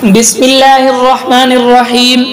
بسم اللہ الرحمن الرحیم۔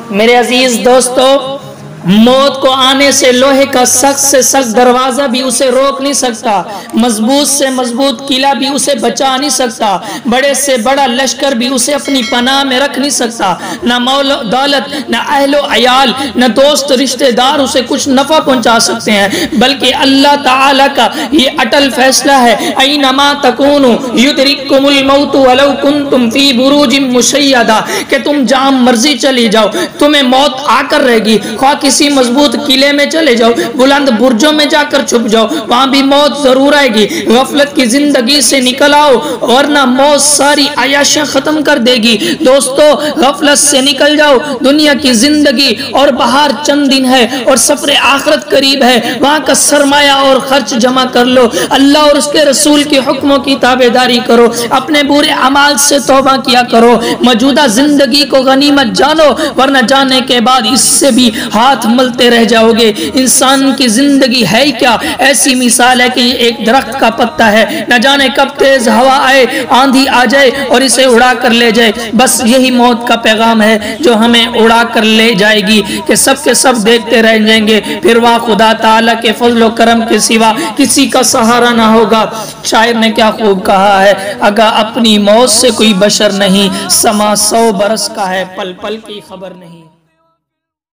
میرے عزیز دوستو، موت کو آنے سے لوہے کا سخت سے سخت دروازہ بھی اسے روک نہیں سکتا، مضبوط سے مضبوط قلعہ بھی اسے بچا نہیں سکتا، بڑے سے بڑا لشکر بھی اسے اپنی پناہ میں رکھ نہیں سکتا، نہ مول دولت، نہ اہل و عیال، نہ دوست رشتہ دار اسے کچھ نفع پہنچا سکتے ہیں، بلکہ اللہ تعالیٰ کا یہ اٹل فیصلہ ہے، اینما تکونوا یدرککم الموت ولو کنتم فی بروج مشیدہ، کہ تم جہاں مرضی چلی جاؤ تمہیں موت آ کر رہے گی، خواہ کسی مضبوط قلعے میں چلے جاؤ، بلند برجوں میں جا کر چھپ جاؤ، وہاں بھی موت ضرور آئے گی۔ غفلت کی زندگی سے نکل آؤ ورنہ موت ساری عیاشیاں ختم کر دے گی۔ دوستو، غفلت سے نکل جاؤ، دنیا کی زندگی اور بہار چند دن ہے اور سفر آخرت قریب ہے، وہاں کا سرمایہ اور خرچ جمع کر لو، اللہ اور اس کے رسول کے حکموں کی تابعداری کرو، اپنے برے اعمال سے توبہ کیا کرو، موجودہ زندگی کو غنیمت جانو، ورنہ جانے کے بعد اس سے بھی ہاتھ ملتے رہ جاؤ گے۔ انسان کی زندگی ہے کیا؟ ایسی مثال ہے کہ یہ ایک درخت کا پتا ہے، نہ جانے کب تیز ہوا آئے، آندھی آ جائے اور اسے اڑا کر لے جائے۔ بس یہی موت کا پیغام ہے جو ہمیں اڑا کر لے جائے گی کہ سب کے سب دیکھتے رہ جائیں گے، پھر وہاں خدا تعالیٰ کے فضل و کرم کے سوا کسی کا سہارا نہ ہوگا۔ شاعر نے کیا خوب کہا ہے، اگر اپنی موت سے کوئی بشر نہیں، سما 100 برس کا ہے، پل پل کی خبر نہیں۔